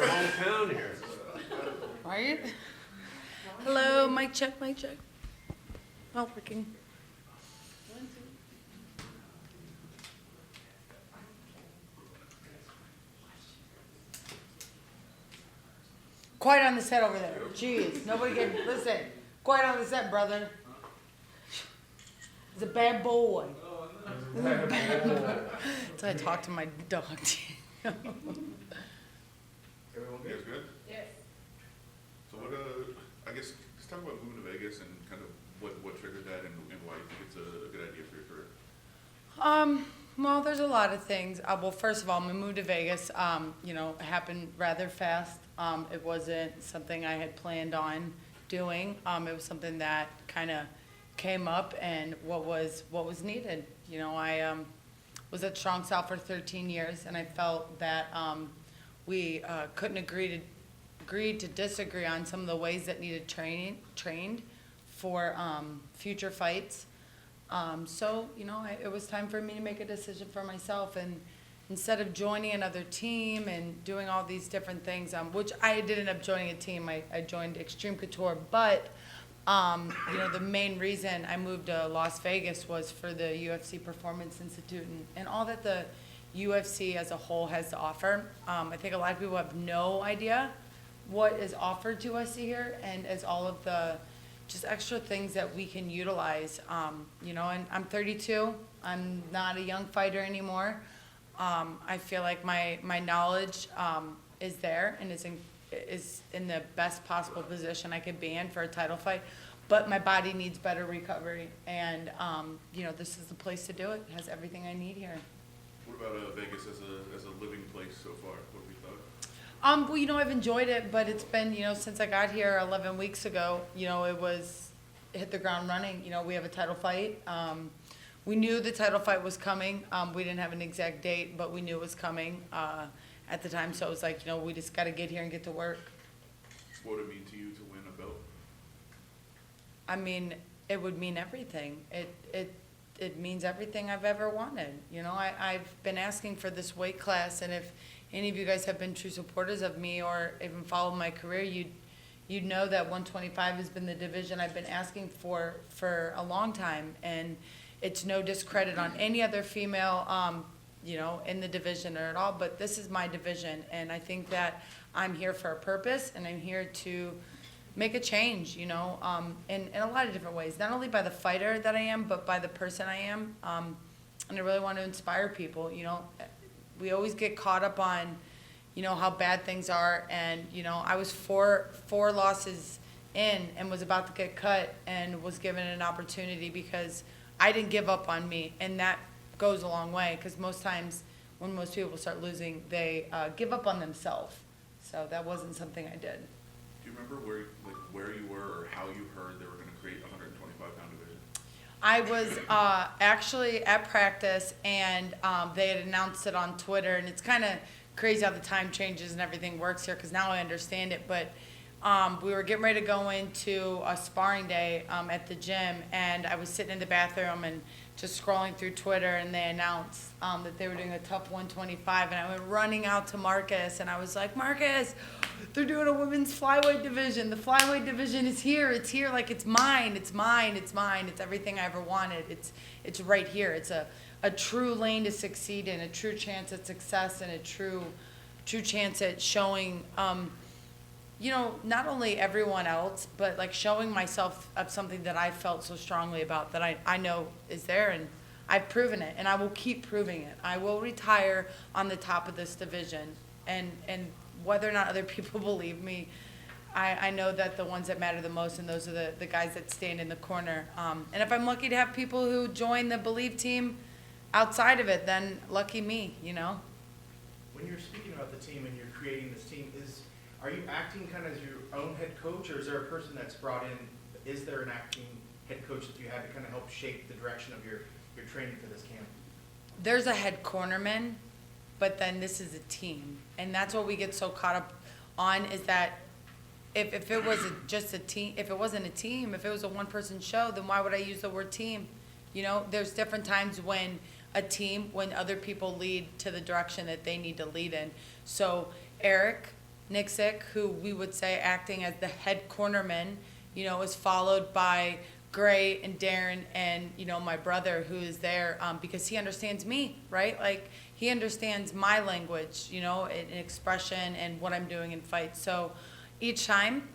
our hometown here. Right? Hello, mic check, mic check. Oh, working. Quiet on the set over there. Jeez, nobody get, listen. Quiet on the set, brother. He's a bad boy. That's how I talk to my dog. Everyone good? Good? Yes. So what, I guess, let's talk about moving to Vegas and kind of what triggered that and why you think it's a good idea for your career. Well, there's a lot of things. Well, first of all, my move to Vegas, happened rather fast. It wasn't something I had planned on doing. It was something that kind of came up and what was needed. I was at Strong South for 13 years, and I felt that we couldn't agree to disagree on some of the ways that needed trained for future fights. It was time for me to make a decision for myself, and instead of joining another team and doing all these different things, which I did end up joining a team, I joined Extreme Couture, but the main reason I moved to Las Vegas was for the UFC Performance Institute and all that the UFC as a whole has to offer. I think a lot of people have no idea what is offered to us here, and as all of the just extra things that we can utilize. And I'm 32. I'm not a young fighter anymore. I feel like my knowledge is there and is in the best possible position I could be in for a title fight. But my body needs better recovery, and this is the place to do it. It has everything I need here. What about Vegas as a living place so far? What have you thought? I've enjoyed it, but it's been, since I got here 11 weeks ago, it hit the ground running. We have a title fight. We knew the title fight was coming. We didn't have an exact date, but we knew it was coming at the time. So it was like, we just got to get here and get to work. What would it mean to you to win a belt? I mean, it would mean everything. It means everything I've ever wanted. I've been asking for this weight class, and if any of you guys have been true supporters of me or even followed my career, you'd know that 125 has been the division I've been asking for a long time, and it's no discredit on any other female, in the division or at all, but this is my division, and I think that I'm here for a purpose, and I'm here to make a change, in a lot of different ways, not only by the fighter that I am, but by the person I am, and I really want to inspire people. We always get caught up on, how bad things are, and, I was four losses in and was about to get cut and was given an opportunity because I didn't give up on me, and that goes a long way, because most times when most people start losing, they give up on themselves. So that wasn't something I did. Do you remember where you were or how you heard they were going to create a 125-pound division? I was actually at practice, and they had announced it on Twitter, and it's kind of crazy how the time changes and everything works here, because now I understand it, but we were getting ready to go into a sparring day at the gym, and I was sitting in the bathroom and just scrolling through Twitter, and they announced that they were doing a tough 125, and I went running out to Marcus, and I was like, Marcus, they're doing a women's flyweight division. The flyweight division is here. It's here. Like, it's mine. It's mine. It's mine. It's everything I ever wanted. It's right here. It's a true lane to succeed in, a true chance at success, and a true chance at showing, not only everyone else, but like showing myself of something that I felt so strongly about that I know is there, and I've proven it, and I will keep proving it. I will retire on the top of this division, and whether or not other people believe me, I know that the ones that matter the most, and those are the guys that stand in the corner. And if I'm lucky to have people who join the Believe team outside of it, then lucky me, When you're speaking about the team and you're creating this team, are you acting kind of as your own head coach, or is there a person that's brought in? Is there an acting head coach that you had to kind of help shape the direction of your training for this camp? There's a head cornerman, but then this is a team. And that's what we get so caught up on, is that if it was just a team, if it wasn't a team, if it was a one-person show, then why would I use the word team? There's different times when when other people lead to the direction that they need to lead in. So Eric Nixick, who we would say acting as the head cornerman, is followed by Gray and Darren and, my brother who is there because he understands me, right? Like, he understands my language, and expression and what I'm doing in fights. So each time,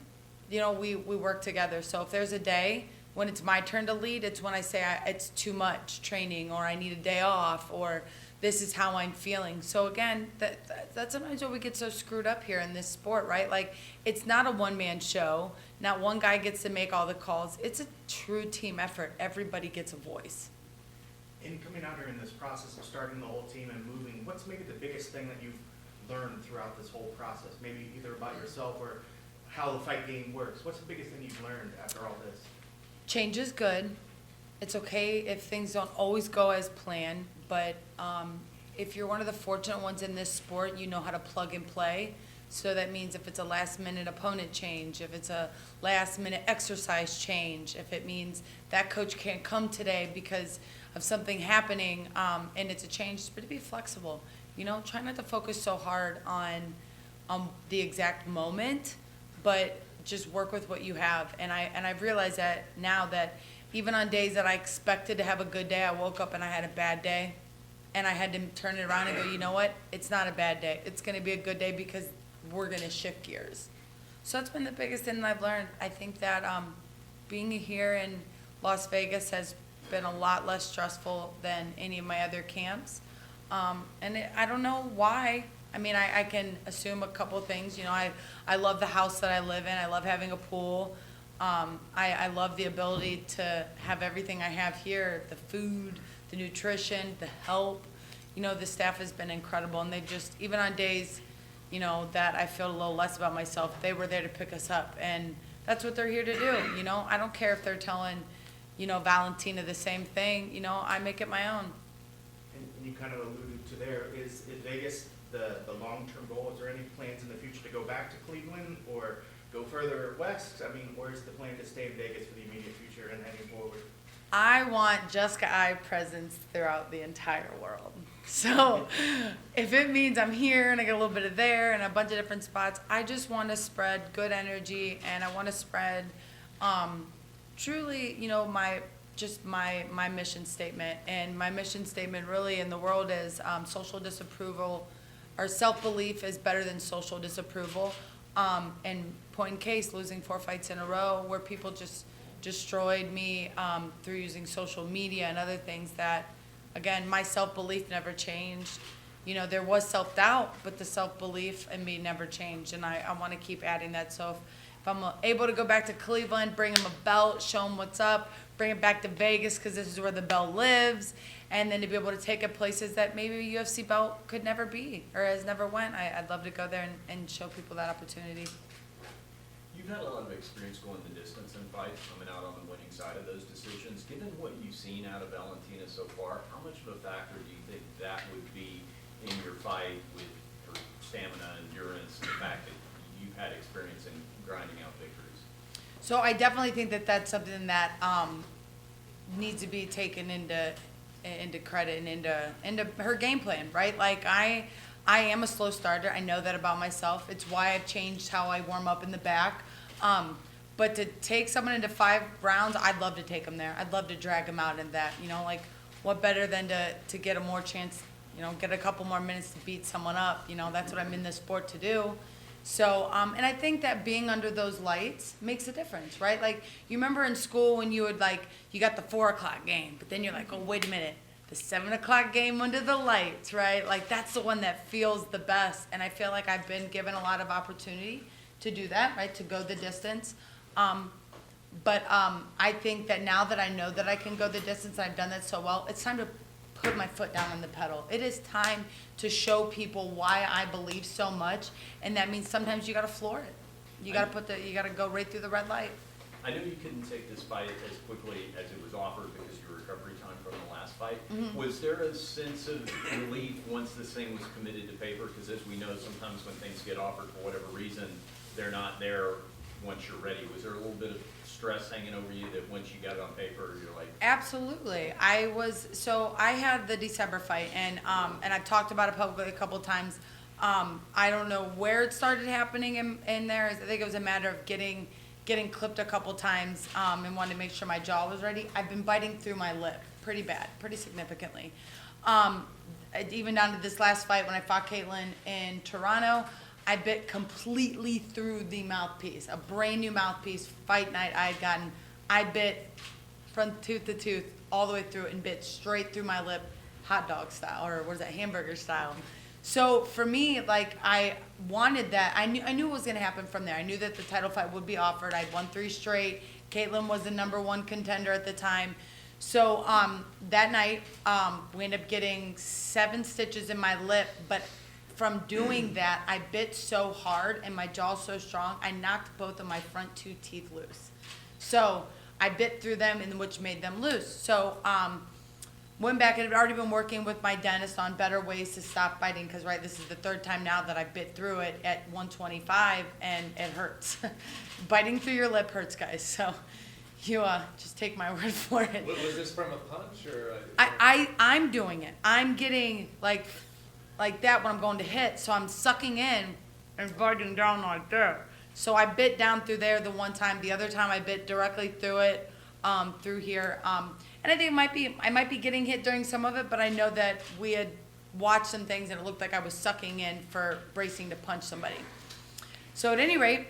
we work together. So if there's a day when it's my turn to lead, it's when I say it's too much training, or I need a day off, or this is how I'm feeling. So again, that's sometimes why we get so screwed up here in this sport, right? Like, it's not a one-man show. Not one guy gets to make all the calls. It's a true team effort. Everybody gets a voice. In coming out here in this process of starting the whole team and moving, what's maybe the biggest thing that you've learned throughout this whole process? Maybe either about yourself or how the fight game works. What's the biggest thing you've learned after all this? Change is good. It's okay if things don't always go as planned, but if you're one of the fortunate ones in this sport, you know how to plug and play. So that means if it's a last-minute opponent change, if it's a last-minute exercise change, if it means that coach can't come today because of something happening and it's a change, but to be flexible. Try not to focus so hard on the exact moment, but just work with what you have. And I've realized that now, that even on days that I expected to have a good day, I woke up and I had a bad day, and I had to turn it around and go, you know what? It's not a bad day. It's going to be a good day because we're going to shift gears. So that's been the biggest thing that I've learned. I think that being here in Las Vegas has been a lot less stressful than any of my other camps. I don't know why. I mean, I can assume a couple of things. I love the house that I live in. I love having a pool. I love the ability to have everything I have here, the food, the nutrition, the help. The staff has been incredible, and they've just, even on days, that I feel a little less about myself, they were there to pick us up, and that's what they're here to do. I don't care if they're telling, Valentina the same thing. I make it my own. And you kind of alluded to there, is Vegas the long-term goal? Is there any plans in the future to go back to Cleveland or go further west? I mean, where's the plan to stay in Vegas for the immediate future and heading forward? I want Jessica I presence throughout the entire world. So if it means I'm here and I get a little bit of there and a bunch of different spots, I just want to spread good energy, and I want to spread truly, my mission statement. And my mission statement really in the world is social disapproval, or self-belief is better than social disapproval. And point in case, losing 4 fights in a row where people just destroyed me through using social media and other things that, again, my self-belief never changed. There was self-doubt, but the self-belief in me never changed, and I want to keep adding that. So if I'm able to go back to Cleveland, bring him a belt, show him what's up, bring it back to Vegas because this is where the belt lives, and then to be able to take it places that maybe a UFC belt could never be or has never went, I'd love to go there and show people that opportunity. You've had a lot of experience going the distance in fights, coming out on the winning side of those decisions. Given what you've seen out of Valentina so far, how much of a factor do you think that would be in your fight with her stamina, endurance, and the fact that you've had experience in grinding out victories? So I definitely think that that's something that needs to be taken into credit and into her game plan, right? Like I am a slow starter. I know that about myself. It's why I've changed how I warm up in the back. But to take someone into 5 rounds, I'd love to take them there. I'd love to drag them out in that. Like what better than to get a more chance, get a couple more minutes to beat someone up. That's what I'm in this sport to do. So, and I think that being under those lights makes a difference, right? Like, you remember in school when you would, you got the 4 o'clock game, but then you're like, oh, wait a minute, the 7 o'clock game under the lights, right? Like, that's the one that feels the best. And I feel like I've been given a lot of opportunity to do that, right? To go the distance. But I think that now that I know that I can go the distance, and I've done that so well, it's time to put my foot down on the pedal. It is time to show people why I believe so much, and that means sometimes you got to floor it. You got to go right through the red light. I know you couldn't take this fight as quickly as it was offered because your recovery time from the last fight. Mm-hmm. Was there a sense of relief once this thing was committed to paper? Because as we know, sometimes when things get offered for whatever reason, they're not there once you're ready. Was there a little bit of stress hanging over you that once you got it on paper, you're like... Absolutely. I had the December fight, and I've talked about it publicly a couple of times. I don't know where it started happening in there. I think it was a matter of getting clipped a couple times, and wanted to make sure my jaw was ready. I've been biting through my lip pretty bad, pretty significantly. Even down to this last fight when I fought Caitlin in Toronto, I bit completely through the mouthpiece, a brand new mouthpiece. Fight night I bit from tooth to tooth all the way through and bit straight through my lip, hot dog style, or what is that, hamburger style. So for me, like, I wanted that. I knew what was going to happen from there. I knew that the title fight would be offered. I'd won 3 straight. Caitlin was the #1 contender at the time. So that night, we ended up getting 7 stitches in my lip, but from doing that, I bit so hard and my jaw so strong, I knocked both of my front 2 teeth loose. So I bit through them, and which made them loose. So went back and had already been working with my dentist on better ways to stop biting, because this is the 3rd time now that I bit through it at 125, and it hurts. Biting through your lip hurts, guys. So you just take my word for it. Was this from a punch or? I'm doing it. I'm getting like that when I'm going to hit. So I'm sucking in and biting down like that. So I bit down through there the one time. The other time I bit directly through it, through here. And I think I might be getting hit during some of it, but I know that we had watched some things and it looked like I was sucking in for bracing to punch somebody. So at any rate,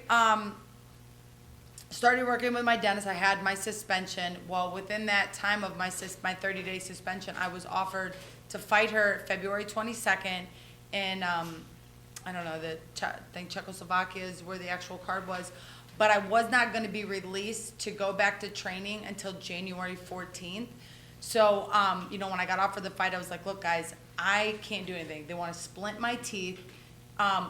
started working with my dentist. I had my suspension. Well, within that time of my 30-day suspension, I was offered to fight her February 22nd in, I don't know, I think Czechoslovakia is where the actual card was. But I was not going to be released to go back to training until January 14th. So, when I got offered the fight, I was like, look, guys, I can't do anything. They want to splint my teeth,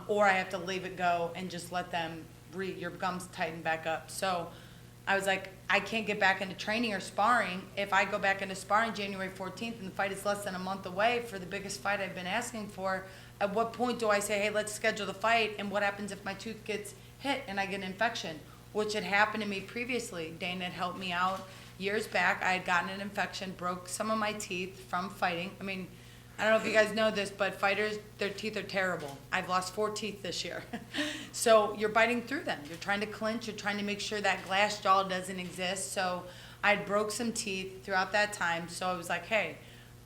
or I have to leave it go and just let them your gums tighten back up. So I was like, I can't get back into training or sparring. If I go back into sparring January 14th and the fight is less than a month away for the biggest fight I've been asking for, at what point do I say, hey, let's schedule the fight, and what happens if my tooth gets hit and I get an infection, which had happened to me previously. Dana had helped me out years back. I had gotten an infection, broke some of my teeth from fighting. I mean, I don't know if you guys know this, but fighters, their teeth are terrible. I've lost 4 teeth this year. So you're biting through them. You're trying to clinch. You're trying to make sure that glass jaw doesn't exist. So I broke some teeth throughout that time. So I was like, hey,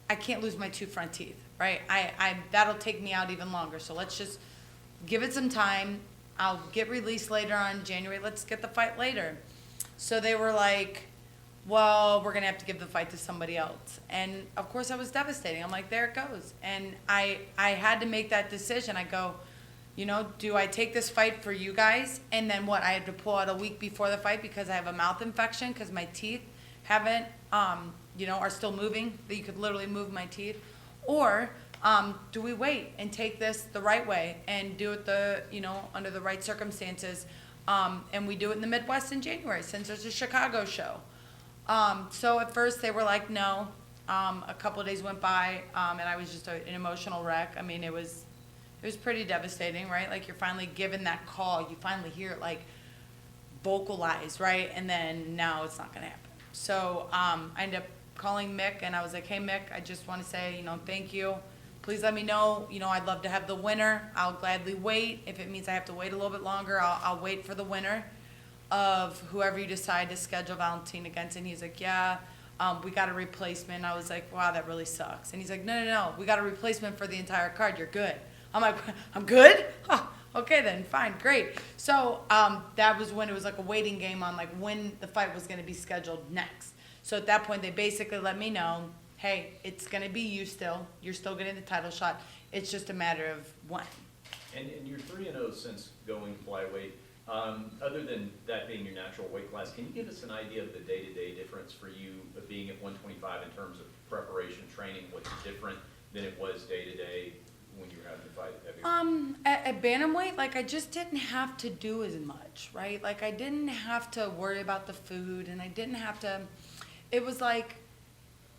I can't lose my 2 front teeth, right? That'll take me out even longer. So let's just give it some time. I'll get released later on in January. Let's get the fight later. So they were like, well, we're going to have to give the fight to somebody else. And, of course, I was devastating. I'm like, there it goes. And I had to make that decision. I go, do I take this fight for you guys? And then what? I had to pull out a week before the fight because I have a mouth infection because my teeth haven't, are still moving. You could literally move my teeth. Or do we wait and take this the right way and do it under the right circumstances? And we do it in the Midwest in January since there's a Chicago show. So at first they were like, no. A couple of days went by, and I was just an emotional wreck. I mean, it was pretty devastating, right? Like, you're finally given that call. You finally hear it, like, vocalized, right? And then now it's not going to happen. So I ended up calling Mick, and I was like, hey, Mick, I just want to say, thank you. Please let me know. I'd love to have the winner. I'll gladly wait. If it means I have to wait a little bit longer, I'll wait for the winner of whoever you decide to schedule Valentina against. And he's like, yeah, we got a replacement. I was like, wow, that really sucks. And he's like, no, we got a replacement for the entire card. You're good. I'm like, I'm good? Huh, okay then, fine, great. So that was when it was like a waiting game on like when the fight was going to be scheduled next. So at that point, they basically let me know, hey, it's going to be you still. You're still getting the title shot. It's just a matter of when. And you're 3-0 since going flyweight. Other than that being your natural weight class, can you give us an idea of the day-to-day difference for you of being at 125 in terms of preparation, training? What's different than it was day-to-day when you were having to fight at heavyweight? At bantamweight, like, I just didn't have to do as much, right? Like, I didn't have to worry about the food, and I didn't have to, it was like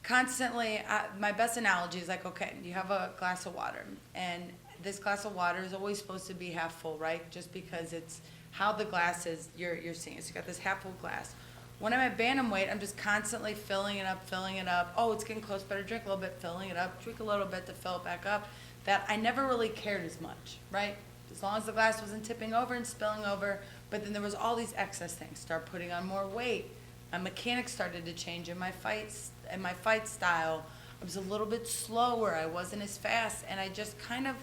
constantly, my best analogy is like, okay, you have a glass of water, and this glass of water is always supposed to be half full, right? Just because it's how the glass is, you're seeing. So you got this half full glass. When I'm at bantamweight, I'm just constantly filling it up. Oh, it's getting close, better drink a little bit, filling it up, drink a little bit to fill it back up. that I never really cared as much, right? As long as the glass wasn't tipping over and spilling over, but then there was all these excess things. Start putting on more weight. My mechanics started to change in my fights and my fight style. I was a little bit slower. I wasn't as fast, and I just kind of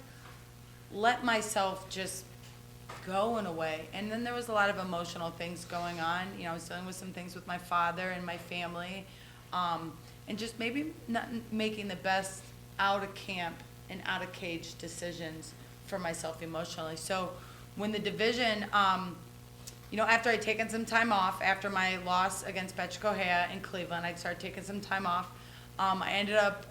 let myself just go in a way. And then there was a lot of emotional things going on. You know, I was dealing with some things with my father and my family, and just maybe not making the best out of camp and out of cage decisions for myself emotionally. So when the division, you know, after I'd taken some time off, after my loss against Betch Kohea in Cleveland, I started taking some time off. I ended up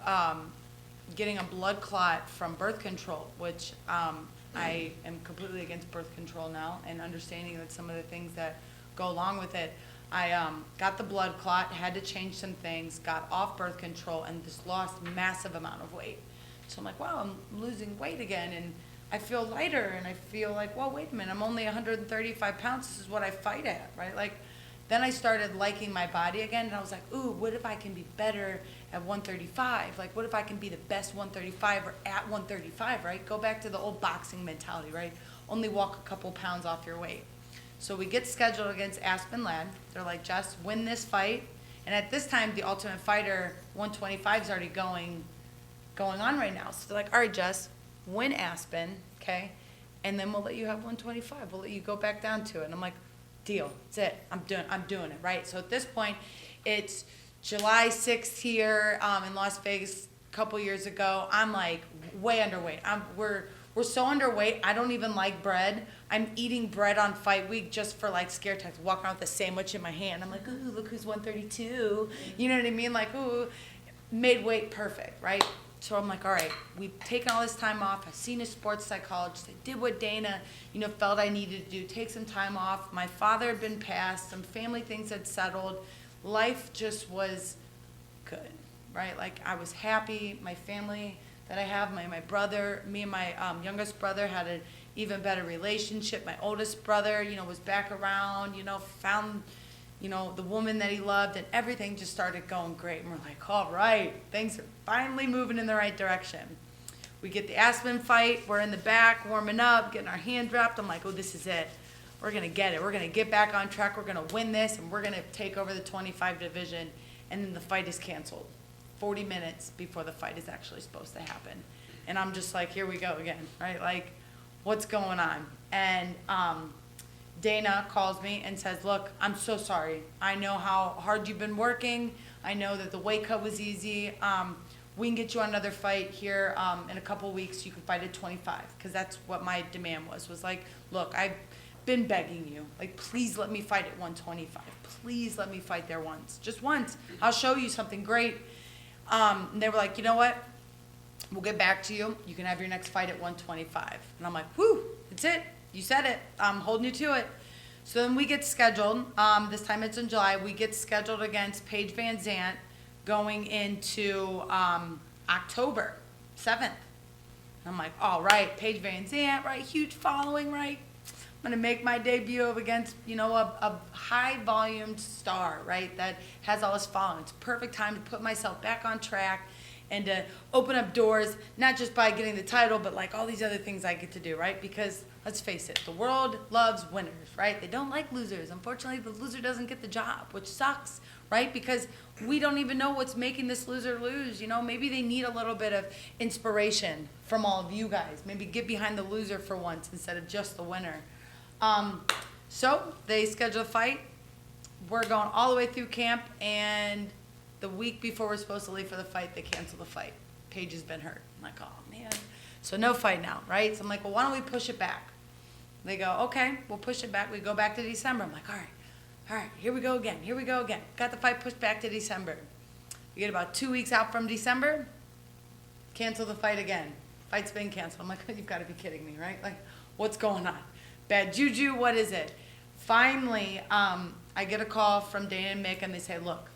getting a blood clot from birth control, which I am completely against birth control now, and understanding that some of the things that go along with it. I got the blood clot, had to change some things, got off birth control, and just lost massive amount of weight. So I'm like, wow, I'm losing weight again, and I feel lighter, and I feel like, well, wait a minute, I'm only 135 pounds, this is what I fight at, right? Like, then I started liking my body again, and I was like, ooh, what if I can be better at 135? Like, what if I can be the best 135 or at 135, right? Go back to the old boxing mentality, right? Only walk a couple pounds off your weight. So we get scheduled against Aspen Ladd. They're like, Jess, win this fight. And at this time, the Ultimate Fighter 125 is already going on right now. So they're like, all right, Jess, win Aspen, okay? And then we'll let you have 125. We'll let you go back down to it. And I'm like, deal. That's it. I'm doing it, right? So at this point, it's July 6th here in Las Vegas a couple years ago. I'm like way underweight. We're so underweight, I don't even like bread. I'm eating bread on fight week just for like scare tactics, walking around with a sandwich in my hand. I'm like, ooh, look who's 132. You know what I mean? Like, ooh, made weight perfect, right? So I'm like, all right, we've taken all this time off. I've seen a sports psychologist. I did what Dana, you know, felt I needed to do, take some time off. My father had been passed. Some family things had settled. Life just was good, right? Like, I was happy. My family that I have, my brother, me and my youngest brother had an even better relationship. My oldest brother, you know, was back around, you know, found, you know, the woman that he loved, and everything just started going great. And we're like, all right, things are finally moving in the right direction. We get the Aspen fight. We're in the back, warming up, getting our hand dropped. I'm like, oh, this is it. We're going to get it. We're going to get back on track. We're going to win this, and we're going to take over the 25 division. And then the fight is canceled 40 minutes before the fight is actually supposed to happen. And I'm just like, here we go again, right? Like, what's going on? And Dana calls me and says, look, I'm so sorry. I know how hard you've been working. I know that the weight cut was easy. We can get you on another fight here in a couple weeks. You can fight at 25, because that's what my demand was like, look, I've been begging you. Like, please let me fight at 125. Please let me fight there once. Just once. I'll show you something great. And they were like, you know what? We'll get back to you. You can have your next fight at 125. And I'm like, whew, that's it. You said it. I'm holding you to it. So then we get scheduled. This time it's in July. We get scheduled against Paige Van Zant going into October 7th. And I'm like, all right, Paige Van Zant, right? Huge following, right? I'm going to make my debut against, you know, a high-volume star, right, that has all this following. It's a perfect time to put myself back on track and to open up doors, not just by getting the title, but like all these other things I get to do, right? Because let's face it, the world loves winners, right? They don't like losers. Unfortunately, the loser doesn't get the job, which sucks, right? Because we don't even know what's making this loser lose. You know, maybe they need a little bit of inspiration from all of you guys. Maybe get behind the loser for once instead of just the winner. So they schedule a fight. We're going all the way through camp, and the week before we're supposed to leave for the fight, they cancel the fight. Paige has been hurt. I'm like, oh man. So no fight now, right? So I'm like, well, why don't we push it back? They go, okay, we'll push it back. We go back to December. I'm like, all right, here we go again. Got the fight pushed back to December. We get about 2 weeks out from December, cancel the fight again. Fight's been canceled. I'm like, you've got to be kidding me, right? Like, what's going on? Bad juju, what is it? Finally, I get a call from Dana and Mick, and they say, look,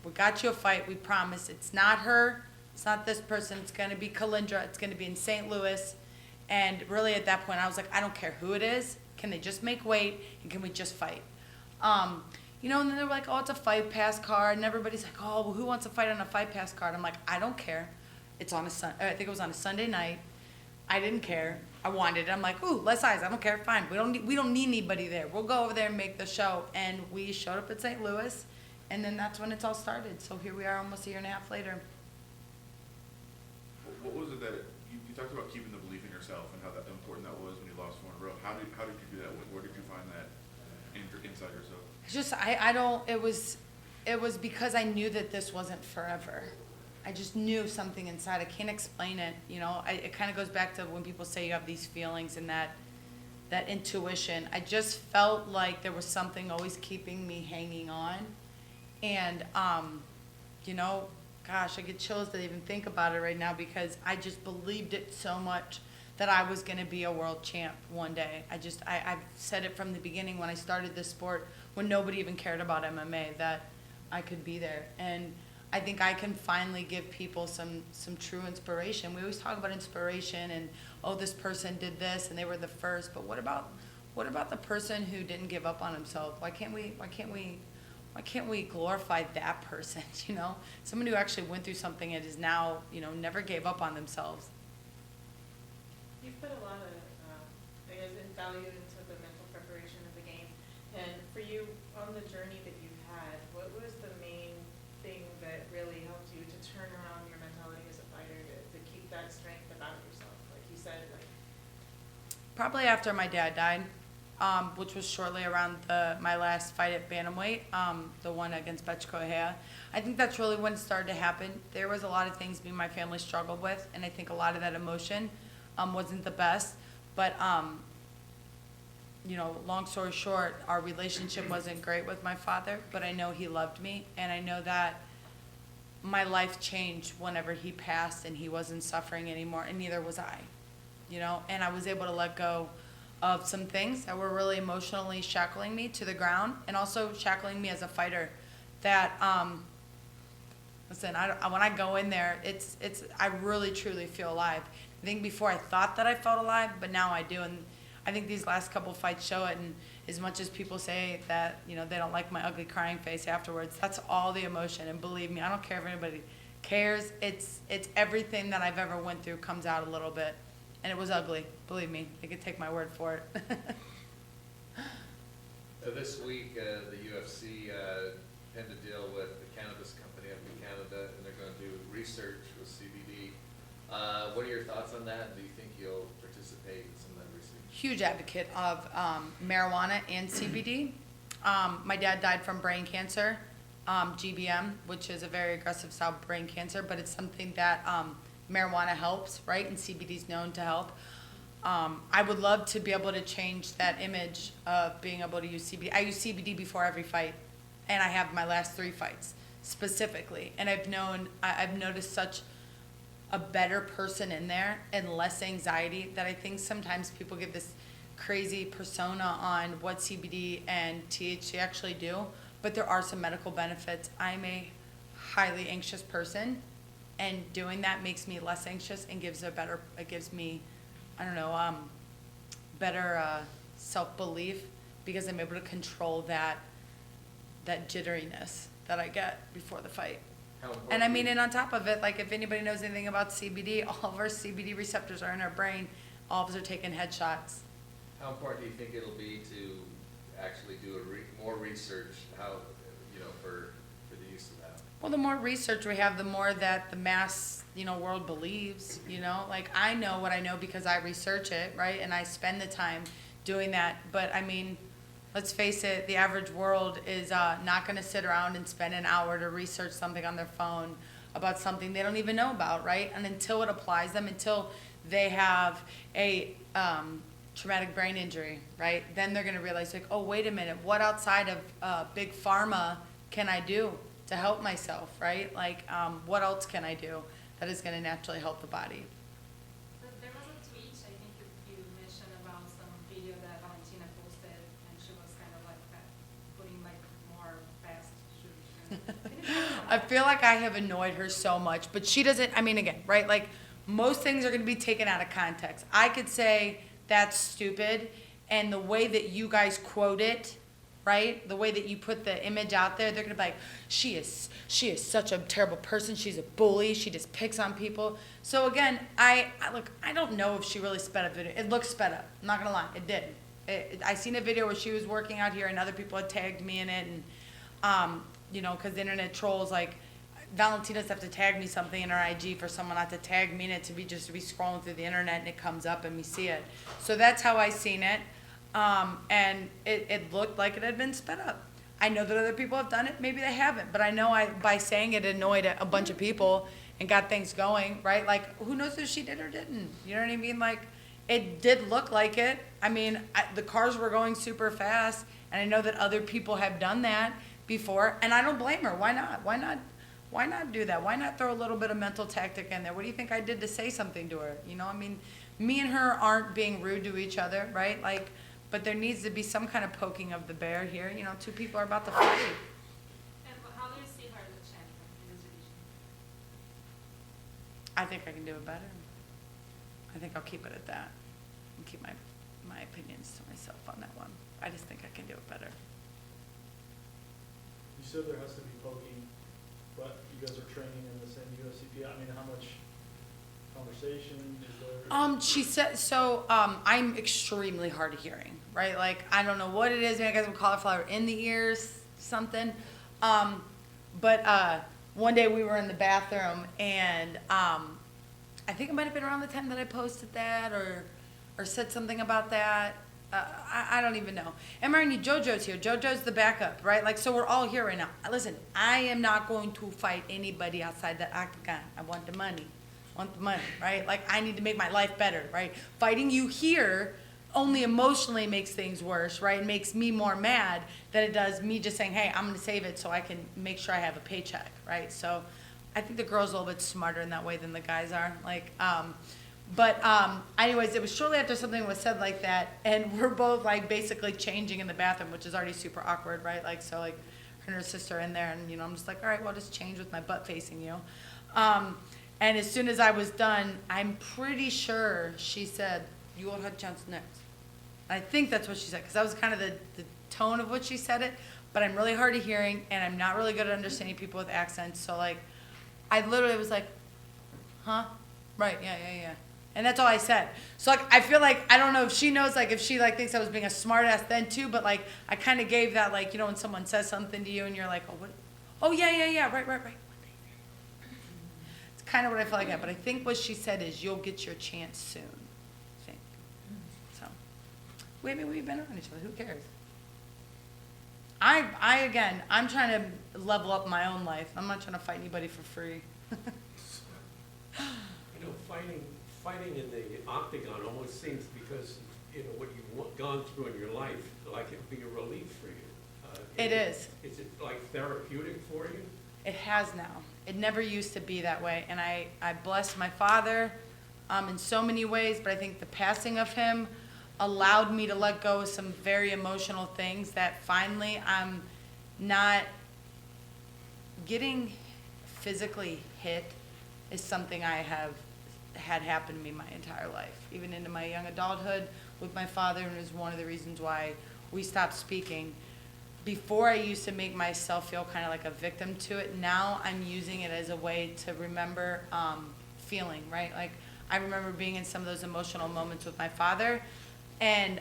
we got you a fight, we promise. It's not her, it's not this person, it's going to be Kalindra, it's going to be in St. Louis. And really at that point, I was like, I don't care who it is. Can they just make weight, and can we just fight? You know, and then they were like, oh, it's a fight pass card. And everybody's like, oh, well, who wants to fight on a fight pass card? I'm like, I don't care. It's on I think it was on a Sunday night. I didn't care. I wanted it. I'm like, ooh, less eyes. I don't care. Fine. We don't need anybody there. We'll go over there and make the show. And we showed up at St. Louis, and then that's when it's all started. So here we are, almost a year and a half later. What was it that, you talked about keeping the belief in yourself and how important that was when you lost 4 in a row. How did you do that? Where did you find that inside yourself? It's just I don't. It was because I knew that this wasn't forever. I just knew something inside. I can't explain it. You know, it kind of goes back to when people say you have these feelings and that intuition. I just felt like there was something always keeping me hanging on. And, you know, gosh, I get chills to even think about it right now because I just believed it so much that I was going to be a world champ one day. I've said it from the beginning when I started this sport, when nobody even cared about MMA, that I could be there. And I think I can finally give people some true inspiration. We always talk about inspiration and, oh, this person did this and they were the first. But what about the person who didn't give up on himself? Why can't we glorify that person? You know, someone who actually went through something and is now, you know, never gave up on themselves. You've put a lot of, value into the mental preparation of the game. And for you, on the journey that you've had, what was the main thing that really helped you to turn around your mentality as a fighter, to keep that strength about yourself? Like you said, like. Probably after my dad died, which was shortly around my last fight at bantamweight, the one against Betchko. I think that's really when it started to happen. There was a lot of things me and my family struggled with, and I think a lot of that emotion wasn't the best. But, you know, long story short, our relationship wasn't great with my father, but I know he loved me, and I know that my life changed whenever he passed and he wasn't suffering anymore, and neither was I, you know, and I was able to let go of some things that were really emotionally shackling me to the ground and also shackling me as a fighter that, listen, when I go in there, I really truly feel alive. I think before I thought that I felt alive, but now I do. And I think these last couple fights show it. And as much as people say that, you know, they don't like my ugly crying face afterwards, that's all the emotion. And believe me, I don't care if anybody cares. It's everything that I've ever went through comes out a little bit. And it was ugly. Believe me, they could take my word for it. This week, the UFC had to deal with the cannabis company up in Canada, and they're going to do research with CBD. What are your thoughts on that? Do you think you'll participate in some of that research? Huge advocate of marijuana and CBD. My dad died from brain cancer, GBM, which is a very aggressive style of brain cancer, but it's something that marijuana helps, right? And CBD is known to help. I would love to be able to change that image of being able to use CBD. I use CBD before every fight, and I have my last 3 fights specifically. And I've noticed such a better person in there and less anxiety that I think sometimes people give this crazy persona on what CBD and THC actually do, but there are some medical benefits. I'm a highly anxious person, and doing that makes me less anxious and gives me, I don't know, better self-belief because I'm able to control that jitteriness that I get before the fight. And I mean, and on top of it, like if anybody knows anything about CBD, all of our CBD receptors are in our brain. All of us are taking headshots. How important do you think it'll be to actually do more research? How, you know, for the use of that? Well, the more research we have, the more that the mass, you know, world believes. You know, like I know what I know because I research it, right? And I spend the time doing that. But I mean, let's face it, the average world is not going to sit around and spend an hour to research something on their phone about something they don't even know about, right? And until it applies them, until they have a traumatic brain injury, right? Then they're going to realize, like, oh, wait a minute, what outside of big pharma can I do to help myself, right? Like, what else can I do that is going to naturally help the body? There was a tweet, I think you mentioned about some video that Valentina posted, and she was kind of like putting like more fast shoes. I feel like I have annoyed her so much, but she doesn't, I mean, again, right? Like, most things are going to be taken out of context. I could say, that's stupid, and the way that you guys quote it, right? The way that you put the image out there, they're gonna be like, she is such a terrible person. She's a bully. She just picks on people. So again, I don't know if she really sped up video. It looks sped up. I'm not gonna lie, it did. I seen a video where she was working out here, and other people had tagged me in it, and you know, because the internet trolls, like, Valentina's have to tag me something in her IG for someone not to tag me in it, to be scrolling through the internet and it comes up and we see it. So that's how I seen it. And it looked like it had been sped up. I know that other people have done it, maybe they haven't, but I know by saying it annoyed a bunch of people and got things going, right? Like, who knows if she did or didn't? You know what I mean? Like, it did look like it. I mean, the cars were going super fast, and I know that other people have done that before, and I don't blame her. Why not? Why not do that? Why not throw a little bit of mental tactic in there? What do you think I did to say something to her? You know, I mean, me and her aren't being rude to each other, right? Like, but there needs to be some kind of poking of the bear here. You know, two people are about to fight. And how do you see her as a champion in this division? I think I can do it better. I think I'll keep it at that and keep my opinions to myself on that one. I just think I can do it better. You said there has to be poking, but you guys are training in the same UFC PI. I mean, how much conversation is there? She said, so, I'm extremely hard of hearing, right? Like, I don't know what it is, maybe I got some cauliflower in the ears, something. But one day we were in the bathroom, and, I think it might have been around the time that I posted that, or said something about that. I don't even know. And mind you, JoJo's here. JoJo's the backup, right? Like, so we're all here right now. Listen, I am not going to fight anybody outside that octagon. I want the money. Right? Like, I need to make my life better, right? Fighting you here only emotionally makes things worse, right? It makes me more mad than it does me just saying, hey, I'm going to save it so I can make sure I have a paycheck, right? So I think the girls are a little bit smarter in that way than the guys are. Like, anyways, it was shortly after something was said like that, and we're both like basically changing in the bathroom, which is already super awkward, right? Like, so like her and her sister in there, and you know, I'm just like, all right, well, I'll just change with my butt facing you. And as soon as I was done, I'm pretty sure she said, you will have a chance next. I think that's what she said, because that was kind of the tone of what she said it, but I'm really hard of hearing, and I'm not really good at understanding people with accents, so like, I literally was like, huh? Right, yeah. And that's all I said. So like, I feel like, I don't know if she knows, like, if she like thinks I was being a smart ass then too, but like, I kind of gave that, like, you know, when someone says something to you and you're like, oh, what? Oh, yeah, right. It's kind of what I feel like that, but I think what she said is, you'll get your chance soon, I think. So, wait, we've been around each other, who cares? Again, I'm trying to level up my own life. I'm not trying to fight anybody for free. You know, fighting in the octagon almost seems, because, you know, what you've gone through in your life, like it'd be a relief for you. It is. Is it like therapeutic for you? It has now. It never used to be that way. And I bless my father in so many ways, but I think the passing of him allowed me to let go of some very emotional things that finally I'm not getting physically hit is something I have had happen to me my entire life, even into my young adulthood with my father, and it was one of the reasons why we stopped speaking. Before, I used to make myself feel kind of like a victim to it. Now I'm using it as a way to remember feeling, right? Like, I remember being in some of those emotional moments with my father, and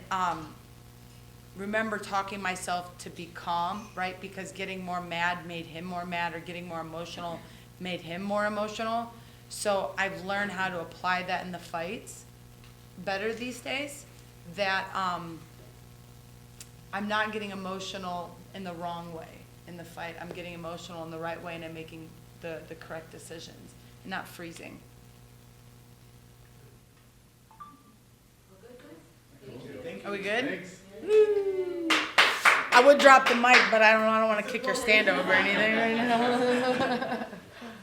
remember talking myself to be calm, right? Because getting more mad made him more mad, or getting more emotional made him more emotional. So I've learned how to apply that in the fights better these days, that I'm not getting emotional in the wrong way in the fight. I'm getting emotional in the right way, and I'm making the correct decisions, and not freezing. Thank you. Are we good? Thanks. Woo. I would drop the mic, but I don't want to kick your stand over or anything right now.